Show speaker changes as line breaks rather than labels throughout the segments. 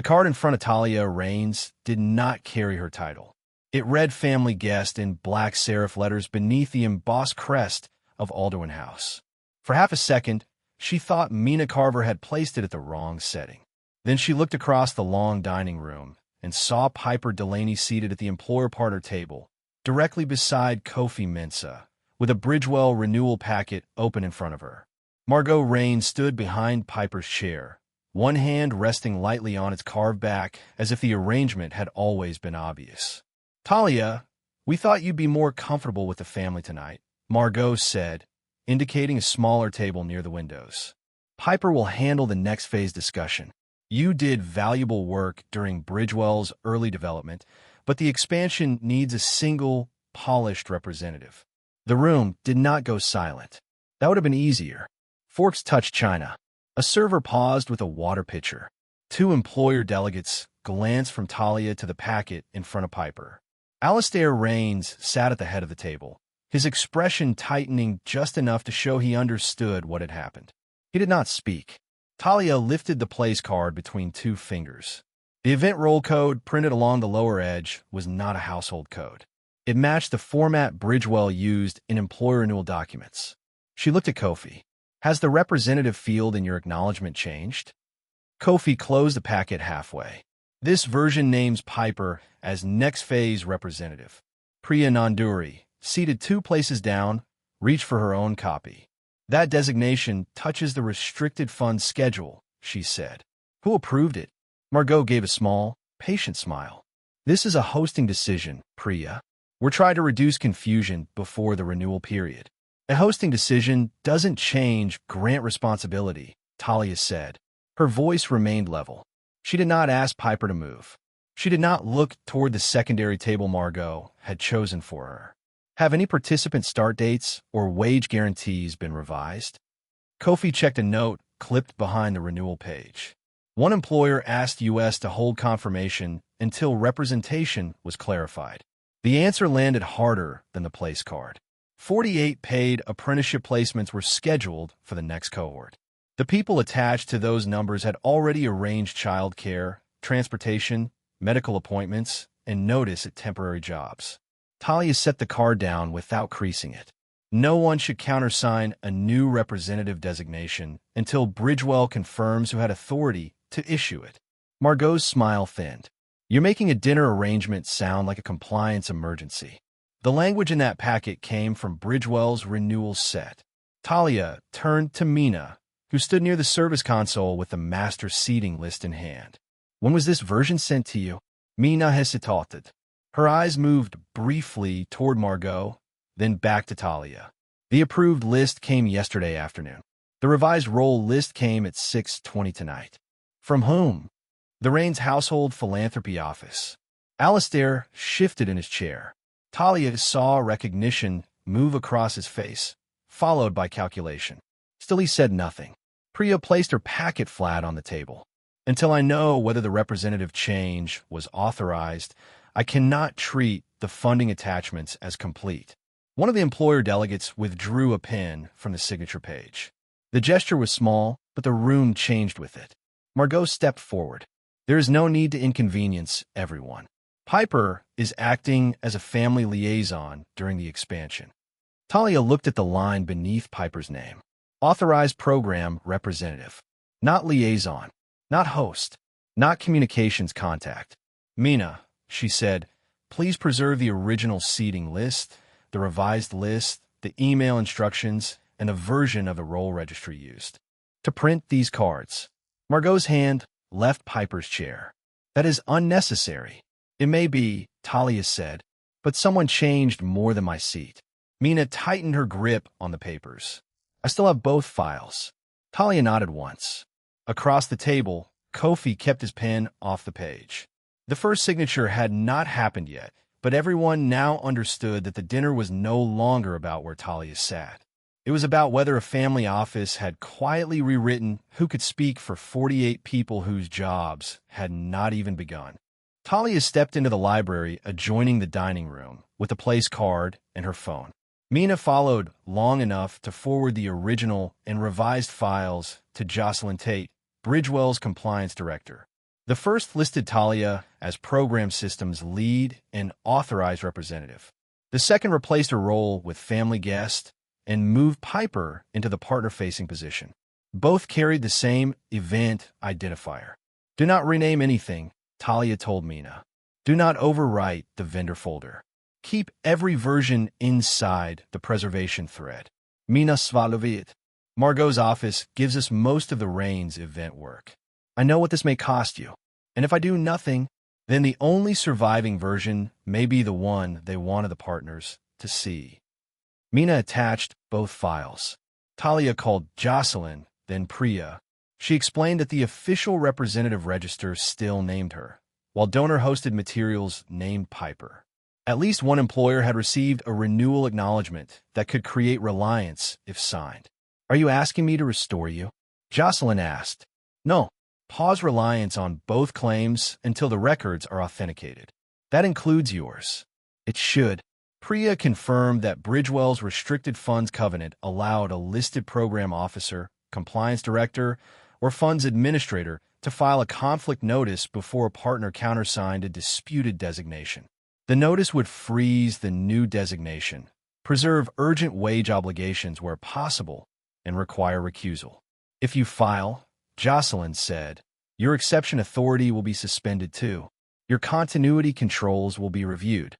The card in front of Talia Raines did not carry her title. It read Family Guest in black serif letters beneath the embossed crest of Alderwin House. For half a second, she thought Mina Carver had placed it at the wrong setting. Then she looked across the long dining room and saw Piper Delaney seated at the employer-partner table, directly beside Kofi Mensah, with a Bridgewell renewal packet open in front of her. Margot Raines stood behind Piper's chair, one hand resting lightly on its carved back as if the arrangement had always been obvious. "Talia, we thought you'd be more comfortable with the family tonight," Margot said, indicating a smaller table near the windows. "Piper will handle the next phase discussion. You did valuable work during Bridgewell's early development, but the expansion needs a single, polished representative." The room did not go silent. That would have been easier. Forks touched china. A server paused with a water pitcher. Two employer delegates glanced from Talia to the packet in front of Piper. Alistair Raines sat at the head of the table, his expression tightening just enough to show he understood what had happened. He did not speak. Talia lifted the place card between two fingers. The event roll code printed along the lower edge was not a household code. It matched the format Bridgewell used in employer renewal documents. She looked at Kofi. "Has the representative field in your acknowledgement changed?" Kofi closed the packet halfway. "This version names Piper as next phase representative." Priya Nanduri, seated 2 places down, reached for her own copy. "That designation touches the restricted funds schedule," she said. "Who approved it?" Margot gave a small, patient smile. "This is a hosting decision, Priya. We're trying to reduce confusion before the renewal period." "A hosting decision doesn't change grant responsibility," Talia said. Her voice remained level. She did not ask Piper to move. She did not look toward the secondary table Margot had chosen for her. "Have any participant start dates or wage guarantees been revised?" Kofi checked a note clipped behind the renewal page. One employer asked US to hold confirmation until representation was clarified. The answer landed harder than the place card. 48 paid apprenticeship placements were scheduled for the next cohort. The people attached to those numbers had already arranged child care, transportation, medical appointments, and notice at temporary jobs. Talia set the card down without creasing it. No one should countersign a new representative designation until Bridgewell confirms who had authority to issue it. Margot's smile thinned. "You're making a dinner arrangement sound like a compliance emergency." The language in that packet came from Bridgewell's renewal set. Talia turned to Mina, who stood near the service console with the master seating list in hand. "When was this version sent to you?" Mina hesitated. Her eyes moved briefly toward Margot, then back to Talia. "The approved list came yesterday afternoon. The revised roll list came at 6:20 tonight." "From whom?" "The Raines Household Philanthropy Office." Alistair shifted in his chair. Talia saw recognition move across his face, followed by calculation. Still he said nothing. Priya placed her packet flat on the table. "Until I know whether the representative change was authorized, I cannot treat the funding attachments as complete." One of the employer delegates withdrew a pen from the signature page. The gesture was small, but the room changed with it. Margot stepped forward. "There is no need to inconvenience everyone. Piper is acting as a family liaison during the expansion." Talia looked at the line beneath Piper's name. "Authorized program representative. Not liaison. Not host. Not communications contact." "Mina," she said, "please preserve the original seating list, the revised list, the email instructions, and a version of the roll registry used to print these cards." Margot's hand left Piper's chair. "That is unnecessary." "It may be," Talia said, "but someone changed more than my seat." Mina tightened her grip on the papers. "I still have both files." Talia nodded once. Across the table, Kofi kept his pen off the page. The first signature had not happened yet, but everyone now understood that the dinner was no longer about where Talia sat. It was about whether a family office had quietly rewritten who could speak for 48 people whose jobs had not even begun. Talia stepped into the library adjoining the dining room with a place card and her phone. Mina followed long enough to forward the original and revised files to Jocelyn Tate, Bridgewell's compliance director. The first listed Talia as program systems lead and authorized representative. The second replaced her role with family guest and moved Piper into the partner-facing position. Both carried the same event identifier. Do not rename anything, Talia told Mina. Do not overwrite the vendor folder. Keep every version inside the preservation thread. Mina Svalovit. Margot's office gives us most of the Raines event work. I know what this may cost you. And if I do nothing, then the only surviving version may be the one they wanted the partners to see. Mina attached both files. Talia called Jocelyn, then Priya. She explained that the official representative register still named her, while donor-hosted materials named Piper. At least one employer had received a renewal acknowledgement that could create reliance if signed. Are you asking me to restore you? Jocelyn asked. No. Pause reliance on both claims until the records are authenticated. That includes yours. It should. Priya confirmed that Bridgewell's restricted funds covenant allowed a listed program officer, compliance director, or funds administrator to file a conflict notice before a partner countersigned a disputed designation. The notice would freeze the new designation, preserve urgent wage obligations where possible, and require recusal. If you file, Jocelyn said, your exception authority will be suspended too. Your continuity controls will be reviewed.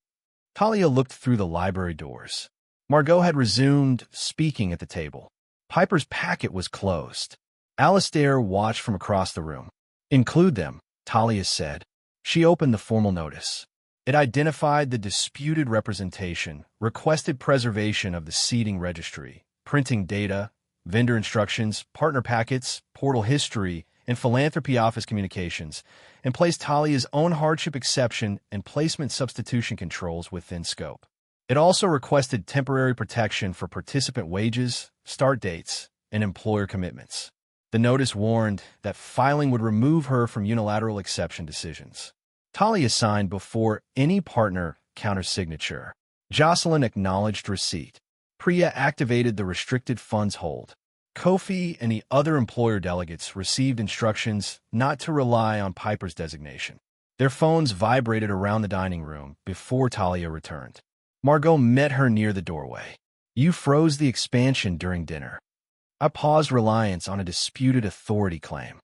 Talia looked through the library doors. Margot had resumed speaking at the table. Piper's packet was closed. Alastair watched from across the room. Include them, Talia said. She opened the formal notice. It identified the disputed representation, requested preservation of the seating registry, printing data, vendor instructions, partner packets, portal history, and philanthropy office communications, and placed Talia's own hardship exception and placement substitution controls within scope. It also requested temporary protection for participant wages, start dates, and employer commitments. The notice warned that filing would remove her from unilateral exception decisions. Talia signed before any partner countersignature. Jocelyn acknowledged receipt. Priya activated the restricted funds hold. Kofi and the other employer delegates received instructions not to rely on Piper's designation. Their phones vibrated around the dining room before Talia returned. Margot met her near the doorway. You froze the expansion during dinner. I paused reliance on a disputed authority claim.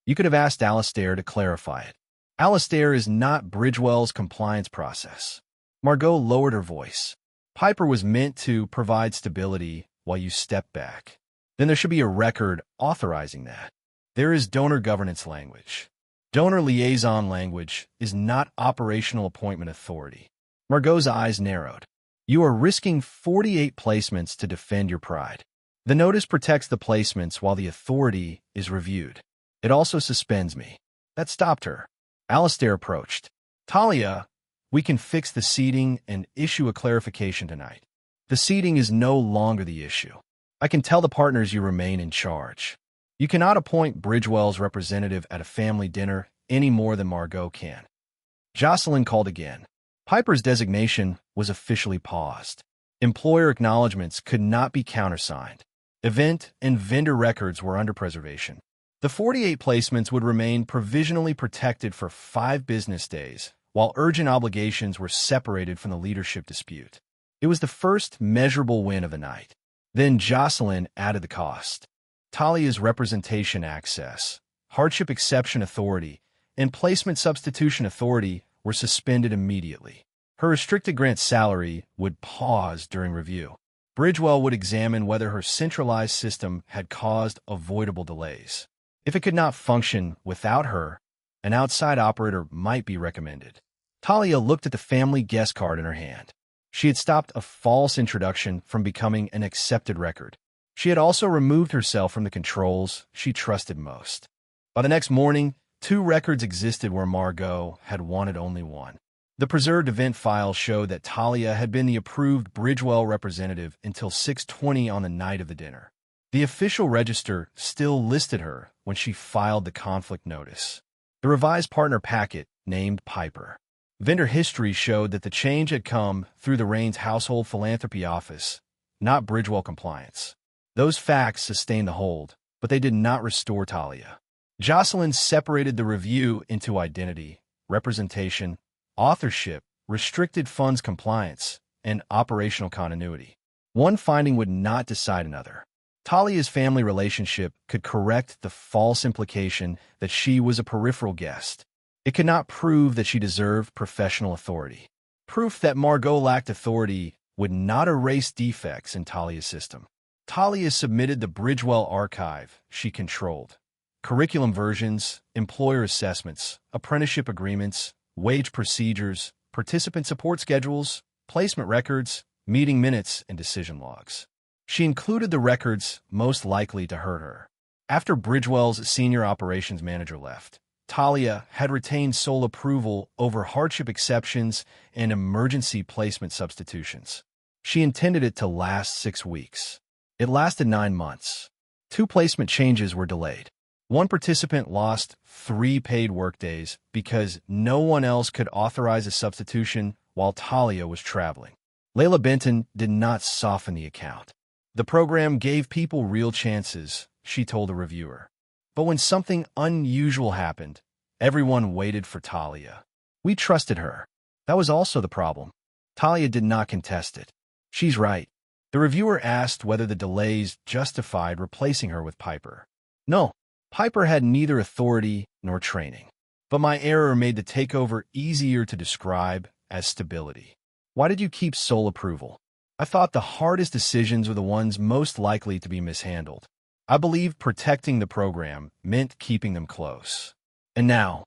You could have asked Alastair to clarify it. Alastair is not Bridgewell's compliance process. Margot lowered her voice. Piper was meant to provide stability while you step back. Then there should be a record authorizing that. There is donor governance language. Donor liaison language is not operational appointment authority. Margot's eyes narrowed. You are risking 48 placements to defend your pride. The notice protects the placements while the authority is reviewed. It also suspends me. That stopped her. Alastair approached. Talia, we can fix the seating and issue a clarification tonight. The seating is no longer the issue. I can tell the partners you remain in charge. You cannot appoint Bridgewell's representative at a family dinner any more than Margot can. Jocelyn called again. Piper's designation was officially paused. Employer acknowledgments could not be countersigned. Event and vendor records were under preservation. The 48 placements would remain provisionally protected for 5 business days, while urgent obligations were separated from the leadership dispute. It was the first measurable win of the night. Then Jocelyn added the cost. Talia's representation access, hardship exception authority, and placement substitution authority were suspended immediately. Her restricted grant salary would pause during review. Bridgewell would examine whether her centralized system had caused avoidable delays. If it could not function without her, an outside operator might be recommended. Talia looked at the family guest card in her hand. She had stopped a false introduction from becoming an accepted record. She had also removed herself from the controls she trusted most. By the next morning, 2 records existed where Margot had wanted only one. The preserved event file showed that Talia had been the approved Bridgewell representative until 6:20 on the night of the dinner. The official register still listed her when she filed the conflict notice. The revised partner packet named Piper. Vendor history showed that the change had come through the Raines Household Philanthropy Office, not Bridgewell compliance. Those facts sustained the hold, but they did not restore Talia. Jocelyn separated the review into identity, representation, authorship, restricted funds compliance, and operational continuity. One finding would not decide another. Talia's family relationship could correct the false implication that she was a peripheral guest. It could not prove that she deserved professional authority. Proof that Margot lacked authority would not erase defects in Talia's system. Talia submitted the Bridgewell archive she controlled. Curriculum versions, employer assessments, apprenticeship agreements, wage procedures, participant support schedules, placement records, meeting minutes, and decision logs. She included the records most likely to hurt her. After Bridgewell's senior operations manager left, Talia had retained sole approval over hardship exceptions and emergency placement substitutions. She intended it to last 6 weeks. It lasted 9 months. 2 placement changes were delayed. One participant lost 3 paid workdays because no one else could authorize a substitution while Talia was traveling. Layla Benton did not soften the account. The program gave people real chances, she told the reviewer. But when something unusual happened, everyone waited for Talia. We trusted her. That was also the problem. Talia did not contest it. She's right. The reviewer asked whether the delays justified replacing her with Piper. No, Piper had neither authority nor training. But my error made the takeover easier to describe as stability. Why did you keep sole approval? I thought the hardest decisions were the ones most likely to be mishandled. I believed protecting the program meant keeping them close. And now,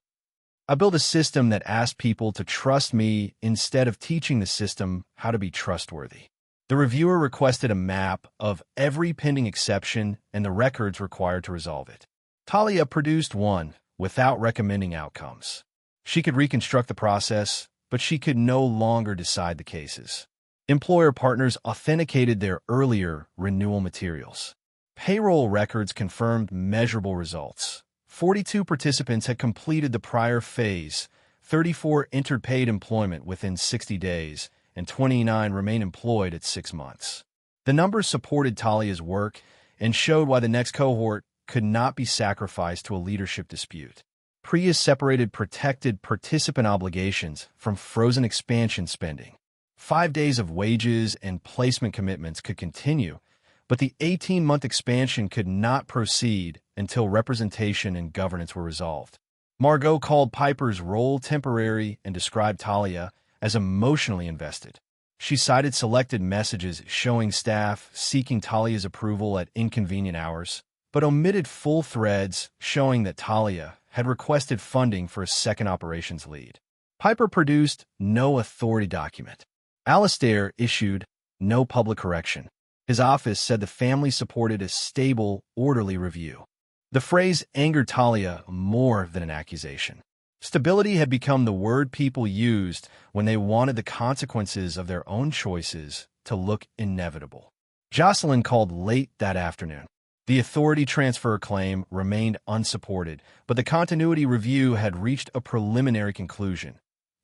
I built a system that asked people to trust me instead of teaching the system how to be trustworthy. The reviewer requested a map of every pending exception and the records required to resolve it. Talia produced one without recommending outcomes. She could reconstruct the process, but she could no longer decide the cases. Employer partners authenticated their earlier renewal materials. Payroll records confirmed measurable results. 42 participants had completed the prior phase, 34 entered paid employment within 60 days, and 29 remained employed at 6 months. The numbers supported Talia's work and showed why the next cohort could not be sacrificed to a leadership dispute. PRIA separated protected participant obligations from frozen expansion spending. 5 days of wages and placement commitments could continue, but the 18-month expansion could not proceed until representation and governance were resolved. Margot called Piper's role temporary and described Talia as emotionally invested. She cited selected messages showing staff seeking Talia's approval at inconvenient hours, but omitted full threads showing that Talia had requested funding for a second operations lead. Piper produced no authority document. Alastair issued no public correction. His office said the family supported a stable, orderly review. The phrase angered Talia more than an accusation. Stability had become the word people used when they wanted the consequences of their own choices to look inevitable. Jocelyn called late that afternoon. The authority transfer claim remained unsupported, but the continuity review had reached a preliminary conclusion.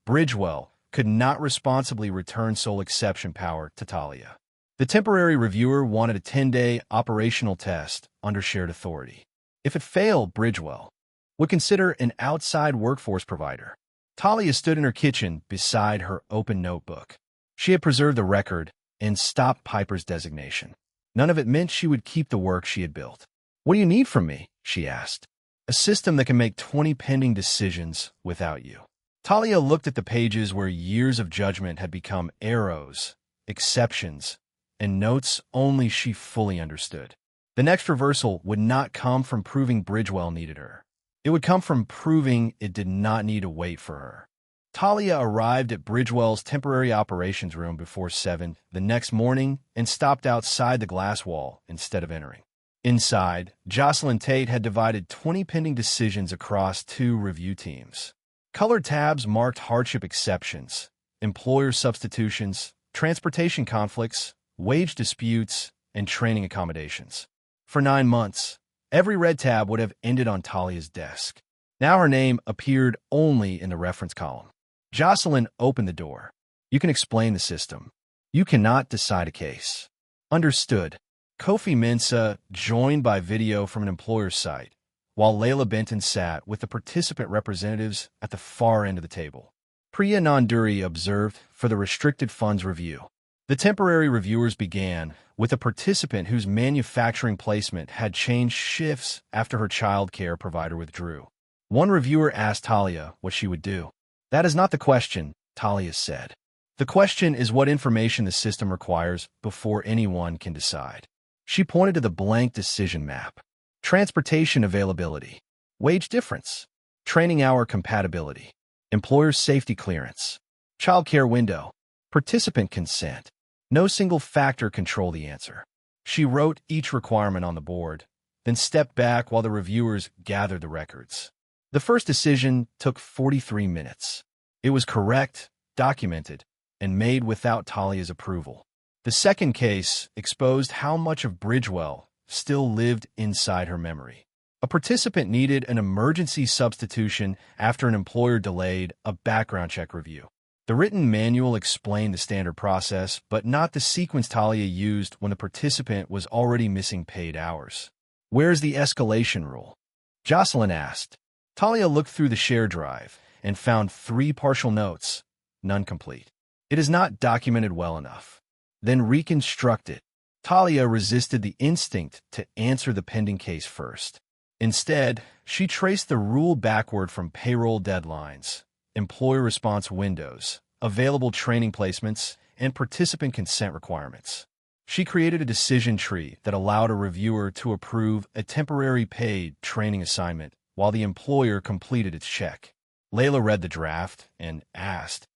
Bridgewell could not responsibly return sole exception power to Talia. The temporary reviewer wanted a 10-day operational test under shared authority. If it failed, Bridgewell would consider an outside workforce provider. Talia stood in her kitchen beside her open notebook. She had preserved the record and stopped Piper's designation. None of it meant she would keep the work she had built. "What do you need from me?" she asked. "A system that can make 20 pending decisions without you." Talia looked at the pages where years of judgment had become arrows, exceptions, and notes only she fully understood. The next reversal would not come from proving Bridgewell needed her. It would come from proving it did not need to wait for her. Talia arrived at Bridgewell's temporary operations room before 7 the next morning and stopped outside the glass wall instead of entering. Inside, Jocelyn Tate had divided 20 pending decisions across 2 review teams. Colored tabs marked hardship exceptions, employer substitutions, transportation conflicts, wage disputes, and training accommodations. For 9 months, every red tab would have ended on Talia's desk. Now her name appeared only in the reference column. Jocelyn opened the door. "You can explain the system. You cannot decide a case." "Understood." Kofi Mensah, joined by video from an employer's site, while Layla Benton sat with the participant representatives at the far end of the table. Priya Nanduri observed for the restricted funds review. The temporary reviewers began with a participant whose manufacturing placement had changed shifts after her child care provider withdrew. One reviewer asked Talia what she would do. "That is not the question," Talia said. "The question is what information the system requires before anyone can decide." She pointed to the blank decision map. Transportation availability, wage difference, training hour compatibility, employer safety clearance, child care window, participant consent. No single factor controlled the answer. She wrote each requirement on the board, then stepped back while the reviewers gathered the records. The first decision took 43 minutes. It was correct, documented, and made without Talia's approval. The second case exposed how much of Bridgewell still lived inside her memory. A participant needed an emergency substitution after an employer delayed a background check review. The written manual explained the standard process, but not the sequence Talia used when the participant was already missing paid hours. "Where's the escalation rule?" Jocelyn asked. Talia looked through the share drive and found 3 partial notes, none complete. "It is not documented well enough." "Then reconstruct it." Talia resisted the instinct to answer the pending case first. Instead, she traced the rule backward from payroll deadlines, employer response windows, available training placements, and participant consent requirements. She created a decision tree that allowed a reviewer to approve a temporary paid training assignment while the employer completed its check. Layla read the draft and asked,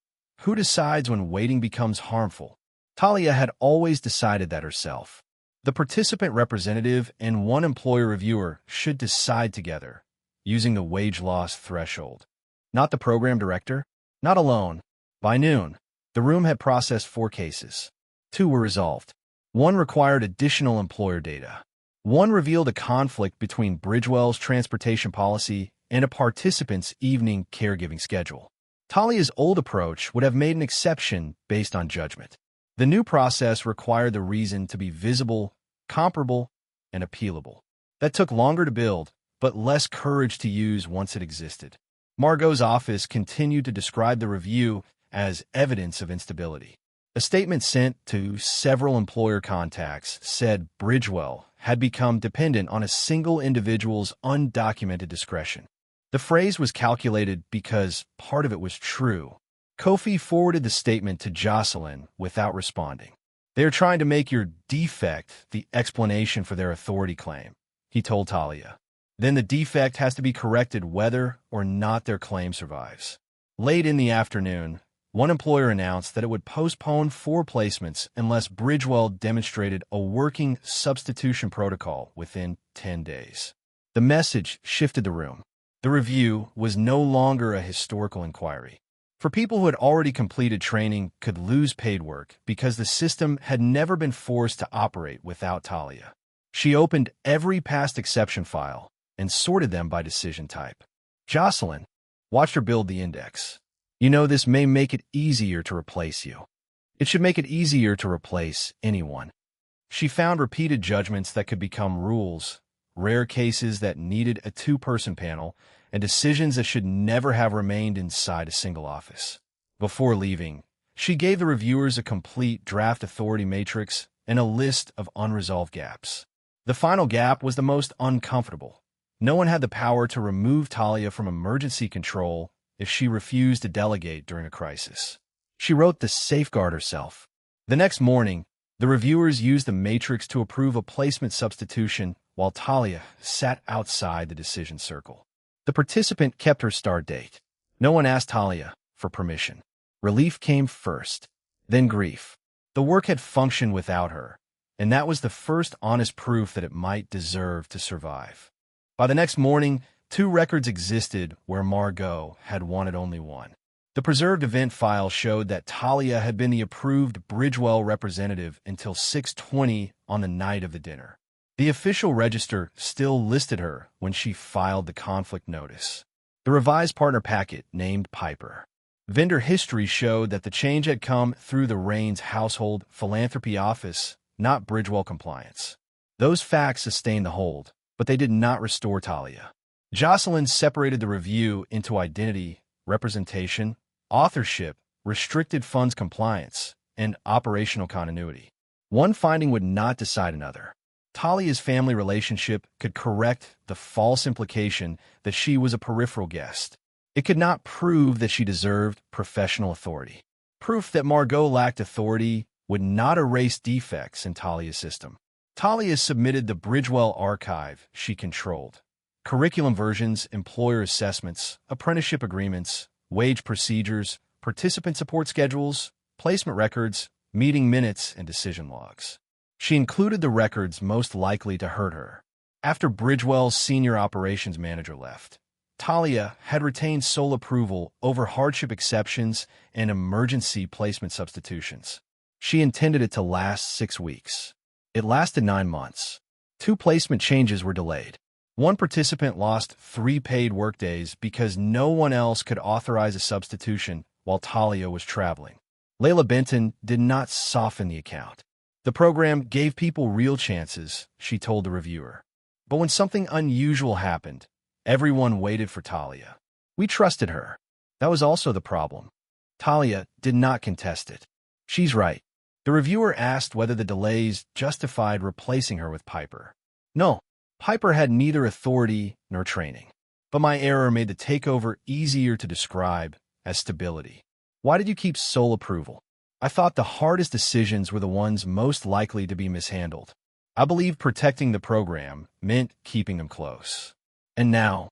"Who decides when waiting becomes harmful?" Talia had always decided that herself. The participant representative and one employer reviewer should decide together, using the wage loss threshold. Not the program director, not alone. By noon, the room had processed 4 cases. 2 were resolved. 1 required additional employer data. 1 revealed a conflict between Bridgewell's transportation policy and a participant's evening caregiving schedule. Talia's old approach would have made an exception based on judgment. The new process required the reason to be visible, comparable, and appealable. That took longer to build, but less courage to use once it existed. Margot's office continued to describe the review as evidence of instability. A statement sent to several employer contacts said Bridgewell had become dependent on a single individual's undocumented discretion. The phrase was calculated because part of it was true. Kofi forwarded the statement to Jocelyn without responding. "They are trying to make your defect the explanation for their authority claim," he told Talia. "Then the defect has to be corrected whether or not their claim survives." Late in the afternoon, one employer announced that it would postpone 4 placements unless Bridgewell demonstrated a working substitution protocol within 10 days. The message shifted the room. The review was no longer a historical inquiry. For people who had already completed training could lose paid work because the system had never been forced to operate without Talia. She opened every past exception file and sorted them by decision type. Jocelyn watched her build the index. "You know, this may make it easier to replace you. It should make it easier to replace anyone." She found repeated judgments that could become rules, rare cases that needed a 2-person panel, and decisions that should never have remained inside a single office. Before leaving, she gave the reviewers a complete draft authority matrix and a list of unresolved gaps. The final gap was the most uncomfortable. No one had the power to remove Talia from emergency control if she refused to delegate during a crisis. She wrote to safeguard herself. The next morning, the reviewers used the matrix to approve a placement substitution while Talia sat outside the decision circle. The participant kept her start date. No one asked Talia for permission. Relief came first, then grief. The work had functioned without her, and that was the first honest proof that it might deserve to survive. By the next morning, 2 records existed where Margot had wanted only 1. The preserved event file showed that Talia had been the approved Bridgewell representative until 6:20 on the night of the dinner. The official register still listed her when she filed the conflict notice. The revised partner packet named Piper. Vendor history showed that the change had come through the Raines household philanthropy office, not Bridgewell compliance. Those facts sustained the hold, but they did not restore Talia. Jocelyn separated the review into identity, representation, authorship, restricted funds compliance, and operational continuity. One finding would not decide another. Talia's family relationship could correct the false implication that she was a peripheral guest. It could not prove that she deserved professional authority. Proof that Margot lacked authority would not erase defects in Talia's system. Talia submitted the Bridgewell archive she controlled. Curriculum versions, employer assessments, apprenticeship agreements, wage procedures, participant support schedules, placement records, meeting minutes, and decision logs. She included the records most likely to hurt her. After Bridgewell's senior operations manager left, Talia had retained sole approval over hardship exceptions and emergency placement substitutions. She intended it to last 6 weeks. It lasted 9 months. 2 placement changes were delayed. One participant lost 3 paid workdays because no one else could authorize a substitution while Talia was traveling. Layla Benton did not soften the account. The program gave people real chances, she told the reviewer. But when something unusual happened, everyone waited for Talia. We trusted her. That was also the problem. Talia did not contest it. She's right. The reviewer asked whether the delays justified replacing her with Piper. No, Piper had neither authority nor training. But my error made the takeover easier to describe as stability. Why did you keep sole approval? I thought the hardest decisions were the ones most likely to be mishandled. I believed protecting the program meant keeping them close. And now,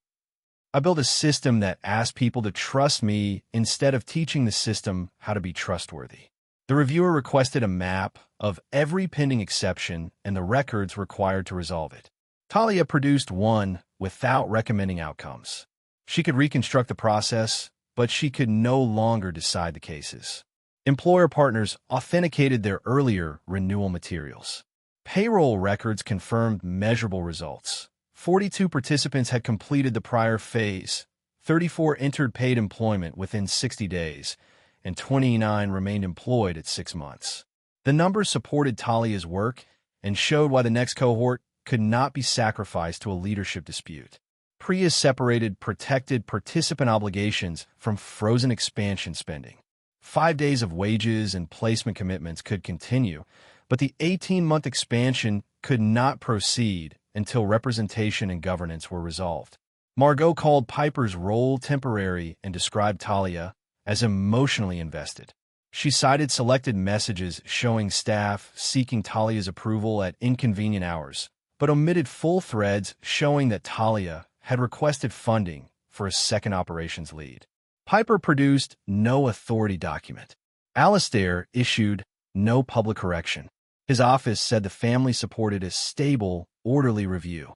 I built a system that asked people to trust me instead of teaching the system how to be trustworthy. The reviewer requested a map of every pending exception and the records required to resolve it. Talia produced one without recommending outcomes. She could reconstruct the process, but she could no longer decide the cases. Employer partners authenticated their earlier renewal materials. Payroll records confirmed measurable results. 42 participants had completed the prior phase, 34 entered paid employment within 60 days, and 29 remained employed at 6 months. The numbers supported Talia's work and showed why the next cohort could not be sacrificed to a leadership dispute. PRIA separated protected participant obligations from frozen expansion spending. 5 days of wages and placement commitments could continue, but the 18-month expansion could not proceed until representation and governance were resolved. Margot called Piper's role temporary and described Talia as emotionally invested. She cited selected messages showing staff seeking Talia's approval at inconvenient hours, but omitted full threads showing that Talia had requested funding for a second operations lead. Piper produced no authority document. Alastair issued no public correction. His office said the family supported a stable, orderly review.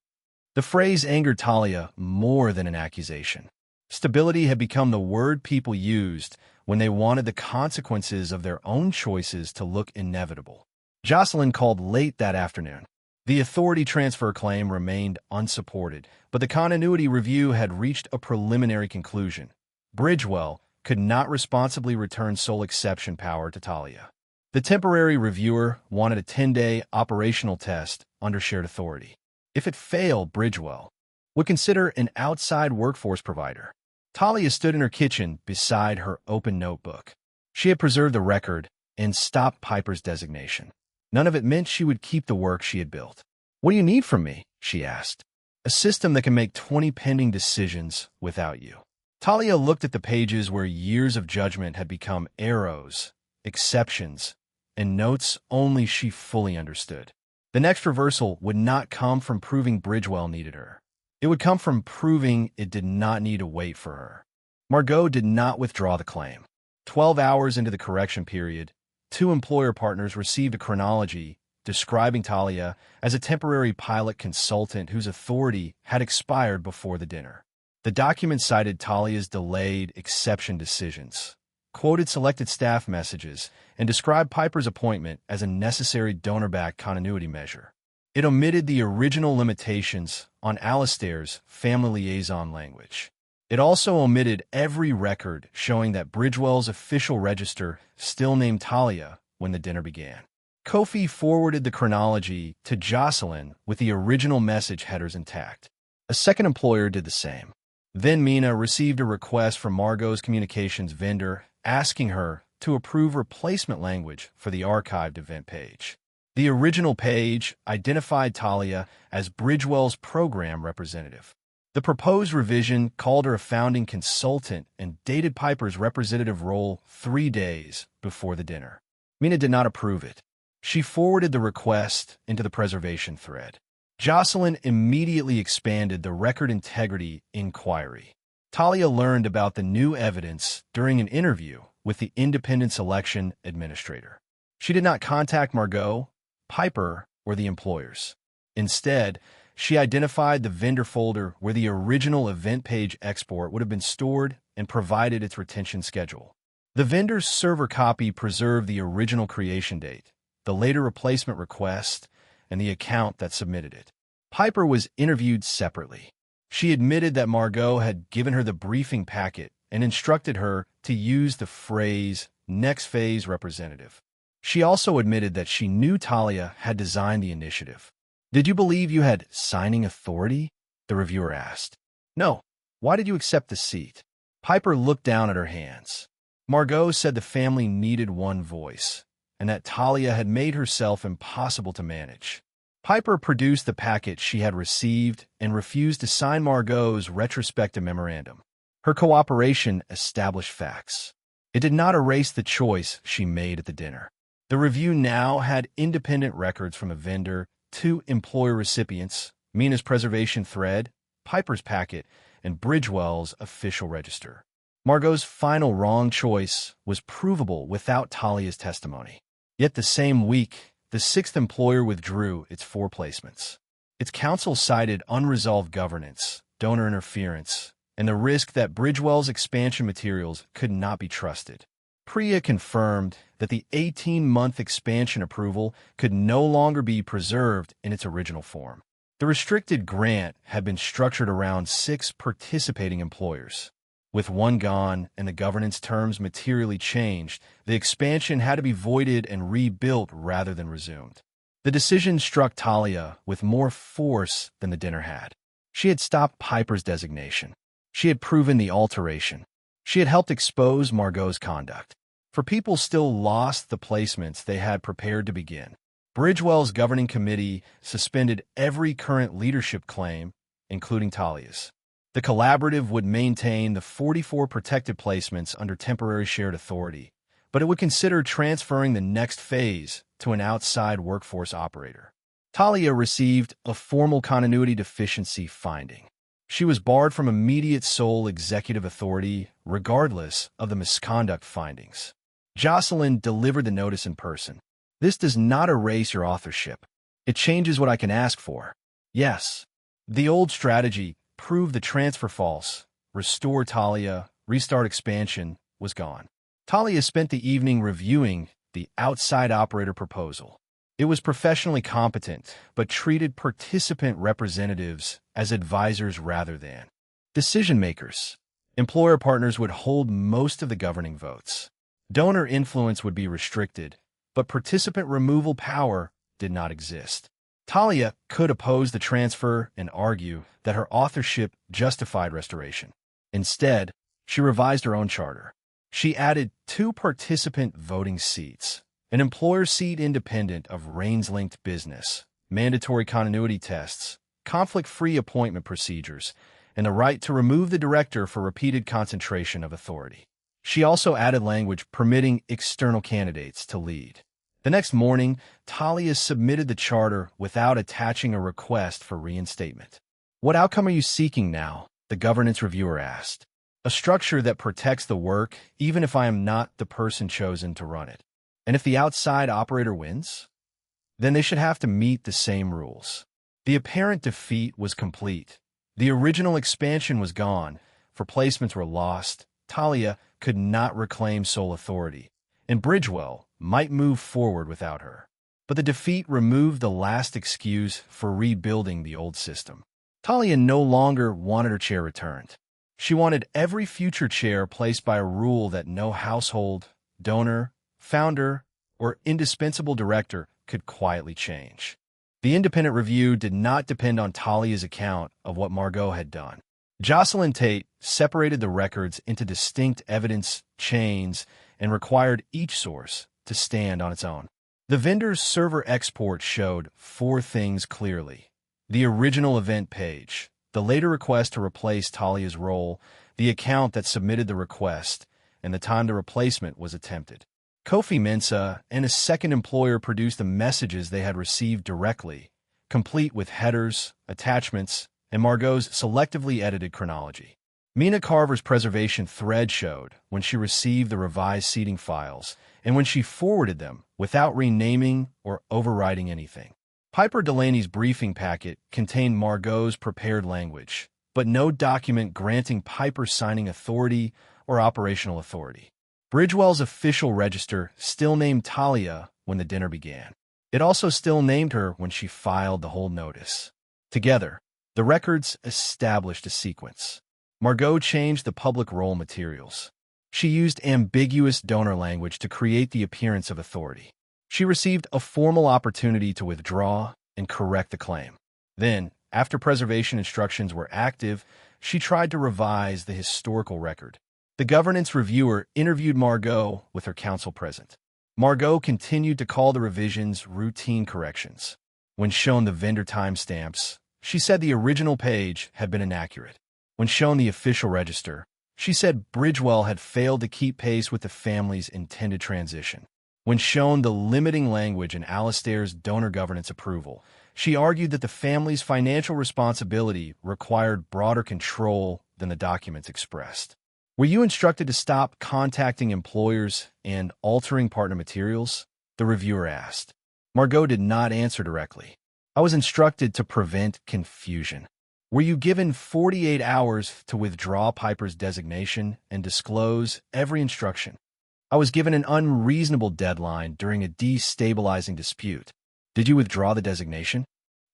The phrase angered Talia more than an accusation. Stability had become the word people used when they wanted the consequences of their own choices to look inevitable. Jocelyn called late that afternoon. The authority transfer claim remained unsupported, but the continuity review had reached a preliminary conclusion. Bridgewell could not responsibly return sole exception power to Talia. The temporary reviewer wanted a 10-day operational test under shared authority. If it failed, Bridgewell would consider an outside workforce provider. Talia stood in her kitchen beside her open notebook. She had preserved the record and stopped Piper's designation. None of it meant she would keep the work she had built. "What do you need from me?" she asked. "A system that can make 20 pending decisions without you." Talia looked at the pages where years of judgment had become arrows, exceptions, and notes only she fully understood. The next reversal would not come from proving Bridgewell needed her. It would come from proving it did not need to wait for her. Margot did not withdraw the claim. 12 hours into the correction period, 2 employer partners received a chronology describing Talia as a temporary pilot consultant whose authority had expired before the dinner. The document cited Talia's delayed exception decisions, quoted selected staff messages, and described Piper's appointment as a necessary donor-backed continuity measure. It omitted the original limitations on Alastair's family liaison language. It also omitted every record showing that Bridgewell's official register still named Talia when the dinner began. Kofi forwarded the chronology to Jocelyn with the original message headers intact. A second employer did the same. Then Mina received a request from Margot's communications vendor asking her to approve replacement language for the archived event page. The original page identified Talia as Bridgewell's program representative. The proposed revision called her a founding consultant and dated Piper's representative role 3 days before the dinner. Mina did not approve it. She forwarded the request into the preservation thread. Jocelyn immediately expanded the record integrity inquiry. Talia learned about the new evidence during an interview with the independent selection administrator. She did not contact Margot, Piper, or the employers. Instead, she identified the vendor folder where the original event page export would have been stored and provided its retention schedule. The vendor's server copy preserved the original creation date, the later replacement request, and the account that submitted it. Piper was interviewed separately. She admitted that Margot had given her the briefing packet and instructed her to use the phrase "next phase representative." She also admitted that she knew Talia had designed the initiative. "Did you believe you had signing authority?" the reviewer asked. "No. Why did you accept the seat?" Piper looked down at her hands. Margot said the family needed one voice, and that Talia had made herself impossible to manage. Piper produced the packet she had received and refused to sign Margot's retrospective memorandum. Her cooperation established facts. It did not erase the choice she made at the dinner. The review now had independent records from a vendor, 2 employer recipients, Mina's preservation thread, Piper's packet, and Bridgewell's official register. Margot's final wrong choice was provable without Talia's testimony. Yet the same week, the 6th employer withdrew its 4 placements. Its counsel cited unresolved governance, donor interference, and the risk that Bridgewell's expansion materials could not be trusted. Priya confirmed that the 18-month expansion approval could no longer be preserved in its original form. The restricted grant had been structured around 6 participating employers. With 1 gone and the governance terms materially changed, the expansion had to be voided and rebuilt rather than resumed. The decision struck Talia with more force than the dinner had. She had stopped Piper's designation. She had proven the alteration. She had helped expose Margot's conduct. For people still lost the placements they had prepared to begin. Bridgewell's governing committee suspended every current leadership claim, including Talia's. The collaborative would maintain the 44 protected placements under temporary shared authority, but it would consider transferring the next phase to an outside workforce operator. Talia received a formal continuity deficiency finding. She was barred from immediate sole executive authority, regardless of the misconduct findings. Jocelyn delivered the notice in person. "This does not erase your authorship. It changes what I can ask for." Yes. The old strategy, prove the transfer false, restore Talia, restart expansion, was gone. Talia spent the evening reviewing the outside operator proposal. It was professionally competent, but treated participant representatives as advisors rather than decision-makers. Employer partners would hold most of the governing votes. Donor influence would be restricted, but participant removal power did not exist. Talia could oppose the transfer and argue that her authorship justified restoration. Instead, she revised her own charter. She added 2 participant voting seats, an employer seat independent of Raines-linked business, mandatory continuity tests, conflict-free appointment procedures, and the right to remove the director for repeated concentration of authority. She also added language permitting external candidates to lead. The next morning, Talia submitted the charter without attaching a request for reinstatement. "What outcome are you seeking now?" the governance reviewer asked. "A structure that protects the work, even if I am not the person chosen to run it. And if the outside operator wins, then they should have to meet the same rules." The apparent defeat was complete. The original expansion was gone, for placements were lost. Talia could not reclaim sole authority, and Bridgewell might move forward without her. But the defeat removed the last excuse for rebuilding the old system. Talia no longer wanted her chair returned. She wanted every future chair placed by a rule that no household, donor, founder, or indispensable director could quietly change. The independent review did not depend on Talia's account of what Margot had done. Jocelyn Tate separated the records into distinct evidence chains and required each source to stand on its own. The vendor's server export showed 4 things clearly: the original event page, the later request to replace Talia's role, the account that submitted the request, and the time the replacement was attempted. Kofi Mensah and his second employer produced the messages they had received directly, complete with headers, attachments, and Margot's selectively edited chronology. Mina Carver's preservation thread showed when she received the revised seating files and when she forwarded them without renaming or overwriting anything. Piper Delaney's briefing packet contained Margot's prepared language, but no document granting Piper signing authority or operational authority. Bridgewell's official register still named Talia when the dinner began. It also still named her when she filed the hold notice. Together, the records established a sequence. Margot changed the public role materials. She used ambiguous donor language to create the appearance of authority. She received a formal opportunity to withdraw and correct the claim. Then, after preservation instructions were active, she tried to revise the historical record. The governance reviewer interviewed Margot with her counsel present. Margot continued to call the revisions routine corrections. When shown the vendor timestamps, she said the original page had been inaccurate. When shown the official register, she said Bridgewell had failed to keep pace with the family's intended transition. When shown the limiting language in Alastair's donor governance approval, she argued that the family's financial responsibility required broader control than the documents expressed. Were you instructed to stop contacting employers and altering partner materials? The reviewer asked. Margot did not answer directly. I was instructed to prevent confusion. Were you given 48 hours to withdraw Piper's designation and disclose every instruction? I was given an unreasonable deadline during a destabilizing dispute. Did you withdraw the designation?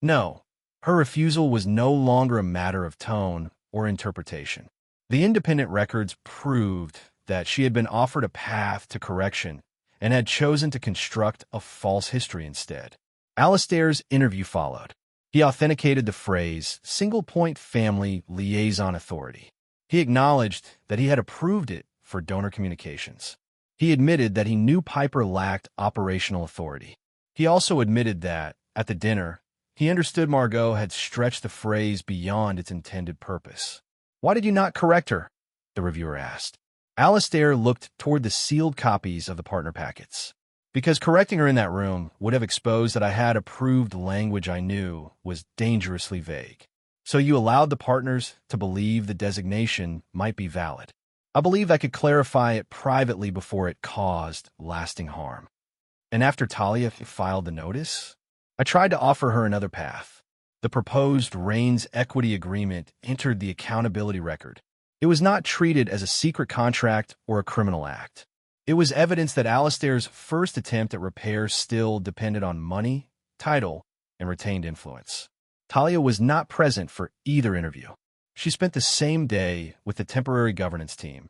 No. Her refusal was no longer a matter of tone or interpretation. The independent records proved that she had been offered a path to correction and had chosen to construct a false history instead. Alastair's interview followed. He authenticated the phrase single-point family liaison authority. He acknowledged that he had approved it for donor communications. He admitted that he knew Piper lacked operational authority. He also admitted that, at the dinner, he understood Margot had stretched the phrase beyond its intended purpose. Why did you not correct her? The reviewer asked. Alastair looked toward the sealed copies of the partner packets. Because correcting her in that room would have exposed that I had approved language I knew was dangerously vague. So you allowed the partners to believe the designation might be valid. I believed I could clarify it privately before it caused lasting harm. And after Talia filed the notice, I tried to offer her another path. The proposed Raines equity agreement entered the accountability record. It was not treated as a secret contract or a criminal act. It was evidence that Alastair's first attempt at repair still depended on money, title, and retained influence. Talia was not present for either interview. She spent the same day with the temporary governance team,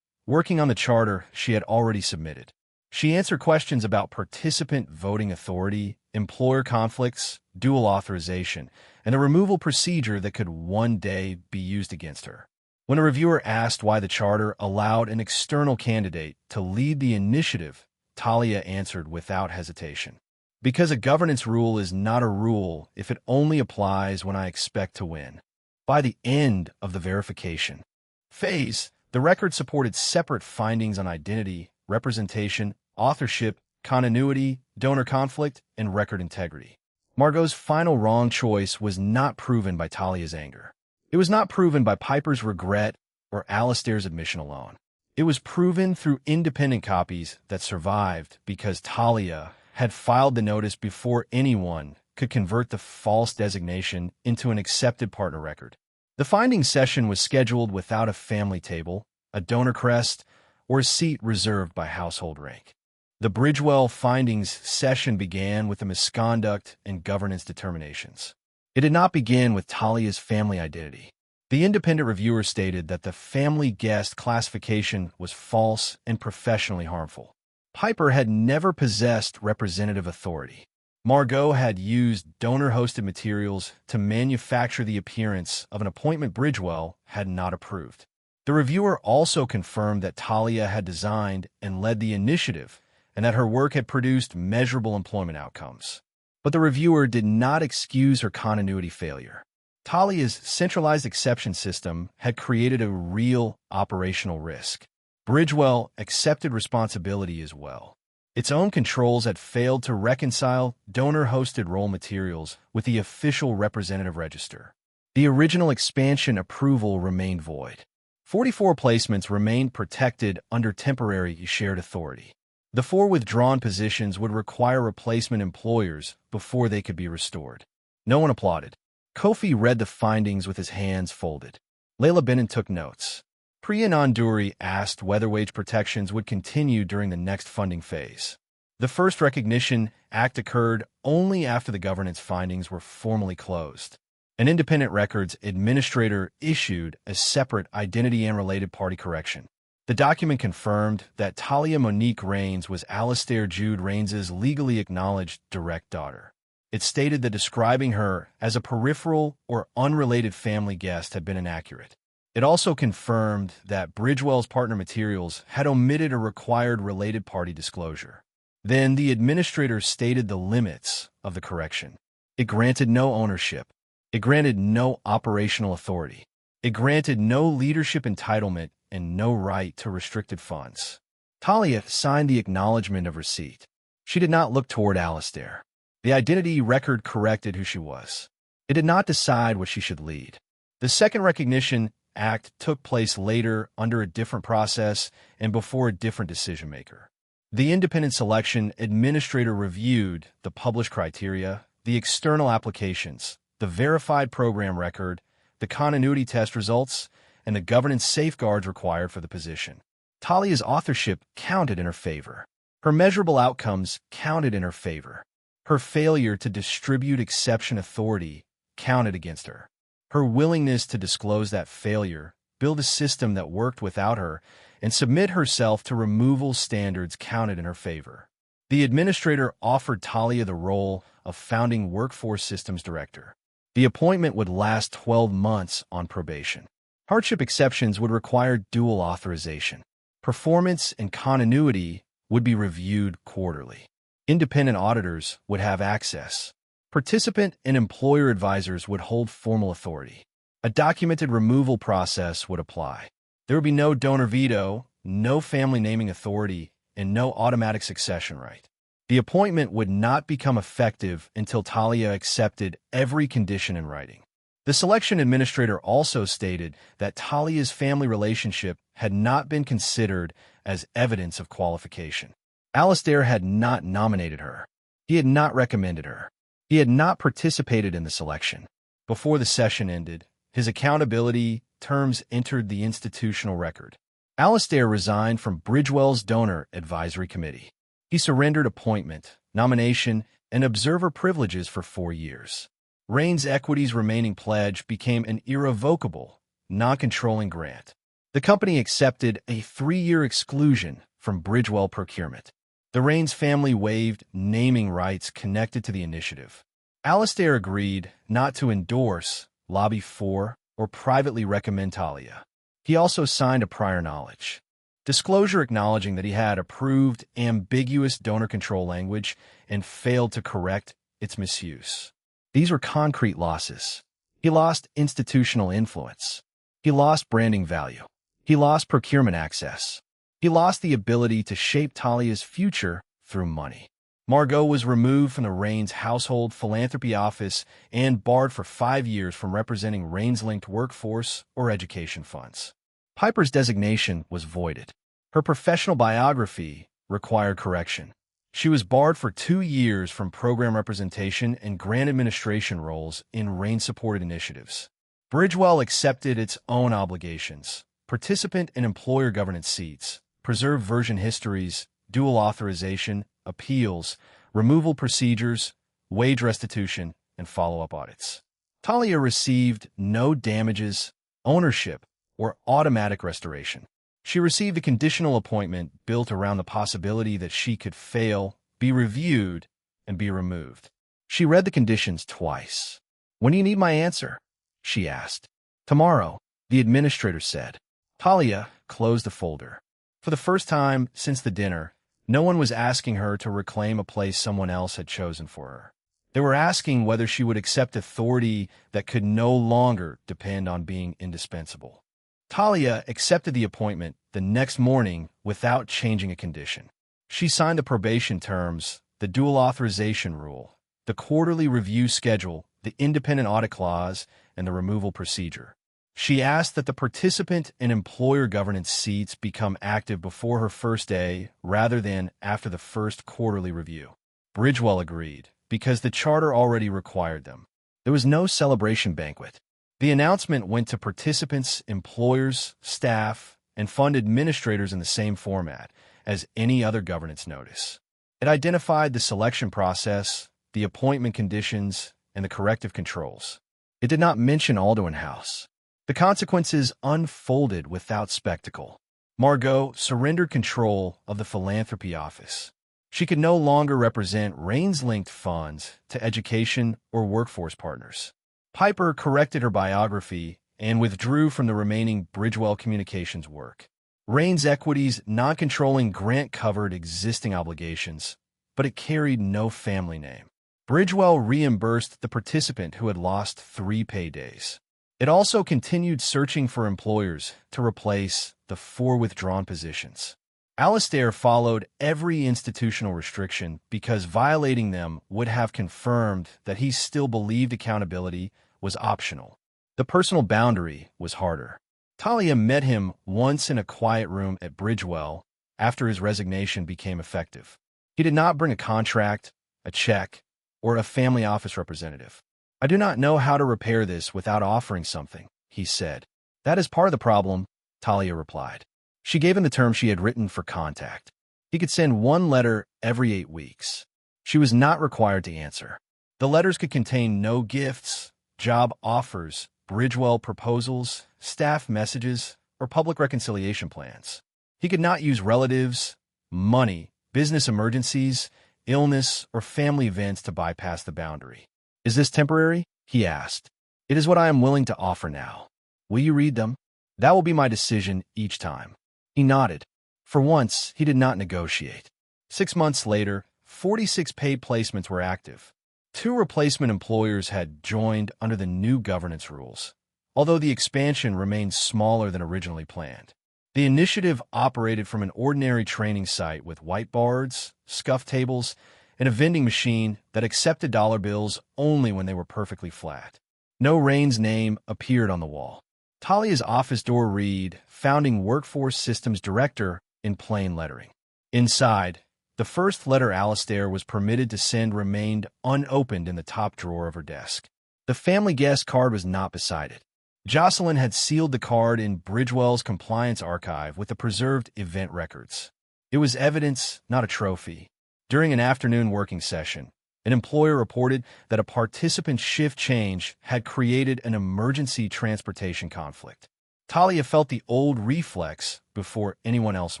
working on the charter she had already submitted. She answered questions about participant voting authority, employer conflicts, dual authorization, and a removal procedure that could one day be used against her. When a reviewer asked why the charter allowed an external candidate to lead the initiative, Talia answered without hesitation. Because a governance rule is not a rule if it only applies when I expect to win. By the end of the verification phase, the record supported separate findings on identity, representation, authorship, continuity, donor conflict, and record integrity. Margot's final wrong choice was not proven by Talia's anger. It was not proven by Piper's regret or Alastair's admission alone. It was proven through independent copies that survived because Talia had filed the notice before anyone could convert the false designation into an accepted partner record. The finding session was scheduled without a family table, a donor crest, or a seat reserved by household rank. The Bridgewell findings session began with the misconduct and governance determinations. It did not begin with Talia's family identity. The independent reviewer stated that the family guest classification was false and professionally harmful. Piper had never possessed representative authority. Margot had used donor-hosted materials to manufacture the appearance of an appointment Bridgewell had not approved. The reviewer also confirmed that Talia had designed and led the initiative and that her work had produced measurable employment outcomes. But the reviewer did not excuse her continuity failure. Talia's centralized exception system had created a real operational risk. Bridgewell accepted responsibility as well. Its own controls had failed to reconcile donor-hosted role materials with the official representative register. The original expansion approval remained void. 44 placements remained protected under temporary shared authority. The 4 withdrawn positions would require replacement employers before they could be restored. No one applauded. Kofi read the findings with his hands folded. Layla Benin took notes. Priya Nanduri asked whether wage protections would continue during the next funding phase. The first recognition act occurred only after the governance findings were formally closed. An independent records administrator issued a separate identity and related party correction. The document confirmed that Talia Monique Raines was Alastair Jude Raines's legally acknowledged direct daughter. It stated that describing her as a peripheral or unrelated family guest had been inaccurate. It also confirmed that Bridgewell's partner materials had omitted a required related party disclosure. Then the administrator stated the limits of the correction. It granted no ownership. It granted no operational authority. It granted no leadership entitlement and no right to restricted funds. Talia signed the acknowledgement of receipt. She did not look toward Alastair. The identity record corrected who she was. It did not decide what she should lead. The second recognition act took place later under a different process and before a different decision-maker. The independent selection administrator reviewed the published criteria, the external applications, the verified program record, the continuity test results, and the governance safeguards required for the position. Talia's authorship counted in her favor. Her measurable outcomes counted in her favor. Her failure to distribute exception authority counted against her. Her willingness to disclose that failure, build a system that worked without her, and submit herself to removal standards counted in her favor. The administrator offered Talia the role of founding Workforce Systems Director. The appointment would last 12 months on probation. Hardship exceptions would require dual authorization. Performance and continuity would be reviewed quarterly. Independent auditors would have access. Participant and employer advisors would hold formal authority. A documented removal process would apply. There would be no donor veto, no family naming authority, and no automatic succession right. The appointment would not become effective until Talia accepted every condition in writing. The selection administrator also stated that Talia's family relationship had not been considered as evidence of qualification. Alastair had not nominated her. He had not recommended her. He had not participated in the selection. Before the session ended, his accountability terms entered the institutional record. Alastair resigned from Bridgewell's Donor Advisory Committee. He surrendered appointment, nomination, and observer privileges for 4 years. Raines' equities remaining pledge became an irrevocable, non-controlling grant. The company accepted a 3-year exclusion from Bridgewell procurement. The Raines family waived naming rights connected to the initiative. Alastair agreed not to endorse, lobby for, or privately recommend Talia. He also signed a prior knowledge disclosure acknowledging that he had approved ambiguous donor control language and failed to correct its misuse. These were concrete losses. He lost institutional influence. He lost branding value. He lost procurement access. He lost the ability to shape Talia's future through money. Margot was removed from the Raines Household Philanthropy Office and barred for 5 years from representing Raines-linked workforce or education funds. Piper's designation was voided. Her professional biography required correction. She was barred for 2 years from program representation and grant administration roles in Raines-supported initiatives. Bridgewell accepted its own obligations, participant and employer governance seats, preserved version histories, dual authorization, appeals, removal procedures, wage restitution, and follow-up audits. Talia received no damages, ownership, or automatic restoration. She received a conditional appointment built around the possibility that she could fail, be reviewed, and be removed. She read the conditions twice. "When do you need my answer?" she asked. "Tomorrow," the administrator said. Talia closed the folder. For the first time since the dinner, no one was asking her to reclaim a place someone else had chosen for her. They were asking whether she would accept authority that could no longer depend on being indispensable. Talia accepted the appointment the next morning without changing a condition. She signed the probation terms, the dual authorization rule, the quarterly review schedule, the independent audit clause, and the removal procedure. She asked that the participant and employer governance seats become active before her first day rather than after the first quarterly review. Bridgewell agreed, because the charter already required them. There was no celebration banquet. The announcement went to participants, employers, staff, and fund administrators in the same format as any other governance notice. It identified the selection process, the appointment conditions, and the corrective controls. It did not mention Alderman House. The consequences unfolded without spectacle. Margot surrendered control of the philanthropy office. She could no longer represent Raines-linked funds to education or workforce partners. Piper corrected her biography and withdrew from the remaining Bridgewell Communications work. Raines Equity's non-controlling grant covered existing obligations, but it carried no family name. Bridgewell reimbursed the participant who had lost 3 paydays. It also continued searching for employers to replace the 4 withdrawn positions. Alastair followed every institutional restriction because violating them would have confirmed that he still believed accountability was optional. The personal boundary was harder. Talia met him once in a quiet room at Bridgewell after his resignation became effective. He did not bring a contract, a check, or a family office representative. "I do not know how to repair this without offering something," he said. "That is part of the problem," Talia replied. She gave him the term she had written for contact. He could send 1 letter every 8 weeks. She was not required to answer. The letters could contain no gifts, job offers, Bridgewell proposals, staff messages, or public reconciliation plans. He could not use relatives, money, business emergencies, illness, or family events to bypass the boundary. "Is this temporary?" he asked. "It is what I am willing to offer now. Will you read them? That will be my decision each time." He nodded. For once, he did not negotiate. 6 months later, 46 paid placements were active. 2 replacement employers had joined under the new governance rules, although the expansion remained smaller than originally planned. The initiative operated from an ordinary training site with whiteboards, scuff tables, and a vending machine that accepted dollar bills only when they were perfectly flat. No Raines' name appeared on the wall. Talia's office door read, "Founding Workforce Systems Director," in plain lettering. Inside, the first letter Alastair was permitted to send remained unopened in the top drawer of her desk. The family guest card was not beside it. Jocelyn had sealed the card in Bridgewell's compliance archive with the preserved event records. It was evidence, not a trophy. During an afternoon working session, an employer reported that a participant's shift change had created an emergency transportation conflict. Talia felt the old reflex before anyone else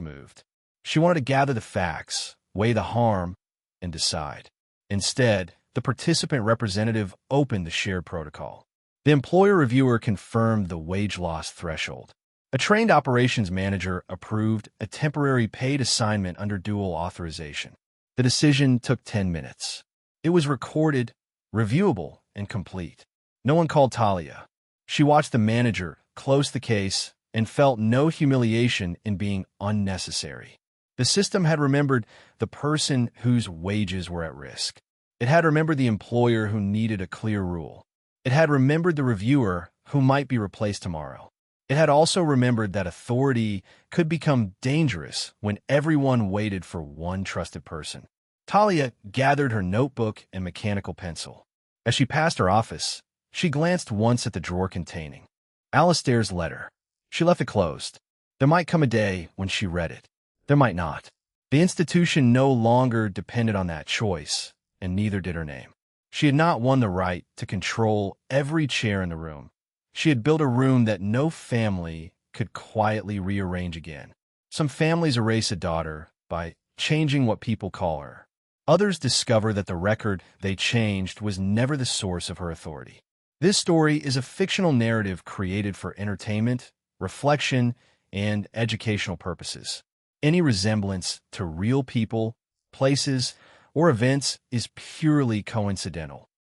moved. She wanted to gather the facts, weigh the harm, and decide. Instead, the participant representative opened the shared protocol. The employer reviewer confirmed the wage loss threshold. A trained operations manager approved a temporary paid assignment under dual authorization. The decision took 10 minutes. It was recorded, reviewable, and complete. No one called Talia. She watched the manager close the case and felt no humiliation in being unnecessary. The system had remembered the person whose wages were at risk. It had remembered the employer who needed a clear rule. It had remembered the reviewer who might be replaced tomorrow. It had also remembered that authority could become dangerous when everyone waited for one trusted person. Talia gathered her notebook and mechanical pencil. As she passed her office, she glanced once at the drawer containing Alastair's letter. She left it closed. There might come a day when she read it. There might not. The institution no longer depended on that choice, and neither did her name. She had not won the right to control every chair in the room. She had built a room that no family could quietly rearrange again. Some families erase a daughter by changing what people call her. Others discover that the record they changed was never the source of her authority. This story is a fictional narrative created for entertainment, reflection, and educational purposes. Any resemblance to real people, places, or events is purely coincidental.